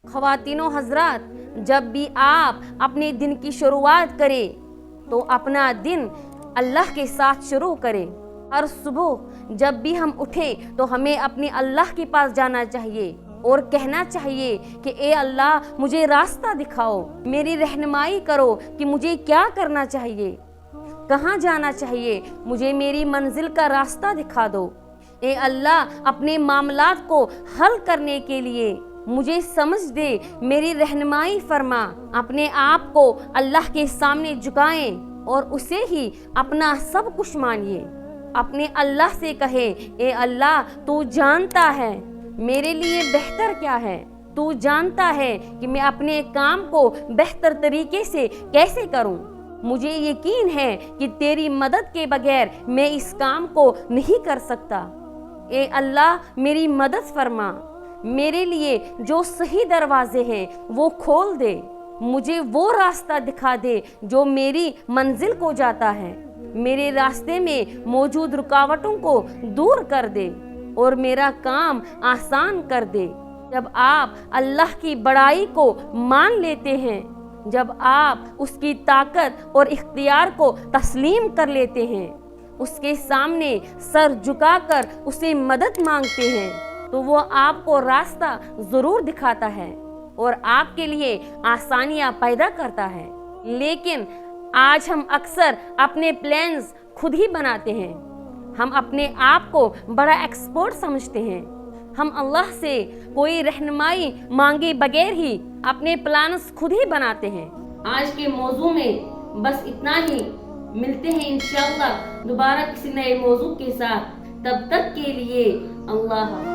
ख़वातीनो हज़रात, जब भी आप अपने दिन की शुरुआत करें तो अपना दिन अल्लाह के साथ शुरू करें। हर सुबह जब भी हम उठे तो हमें अपने अल्लाह के पास जाना चाहिए और कहना चाहिए कि ए अल्लाह, मुझे रास्ता दिखाओ, मेरी रहनुमाई करो कि मुझे क्या करना चाहिए, कहाँ जाना चाहिए, मुझे मेरी मंजिल का रास्ता दिखा दो। ए अल्लाह, अपने मामलात को हल करने के लिए मुझे समझ दे, मेरी रहनुमाई फरमा। अपने आप को अल्लाह के सामने झुकाएं और उसे ही अपना सब कुछ मानिए। अपने अल्लाह से कहे, ए अल्लाह, तू जानता है मेरे लिए बेहतर क्या है, तू जानता है कि मैं अपने काम को बेहतर तरीके से कैसे करूं। मुझे यकीन है कि तेरी मदद के बगैर मैं इस काम को नहीं कर सकता। ए अल्लाह, मेरी मदद फरमा, मेरे लिए जो सही दरवाजे हैं वो खोल दे, मुझे वो रास्ता दिखा दे जो मेरी मंजिल को जाता है, मेरे रास्ते में मौजूद रुकावटों को दूर कर दे और मेरा काम आसान कर दे। जब आप अल्लाह की बड़ाई को मान लेते हैं, जब आप उसकी ताकत और इख्तियार को तस्लीम कर लेते हैं, उसके सामने सर झुकाकर उसे मदद मांगते हैं, तो वो आपको रास्ता ज़रूर दिखाता है और आपके लिए आसानियाँ पैदा करता है। लेकिन आज हम अक्सर अपने प्लान्स खुद ही बनाते हैं। हम अपने आप को बड़ा एक्सपर्ट समझते हैं। हम अल्लाह से कोई रहनुमाई मांगे बगैर ही अपने प्लान्स खुद ही बनाते हैं। आज के मौजू में बस इतना ही। मिलते हैं इंशाअल्लाह दोबारा किसी नए मौजू के साथ। तब तक के लिए अल्लाह।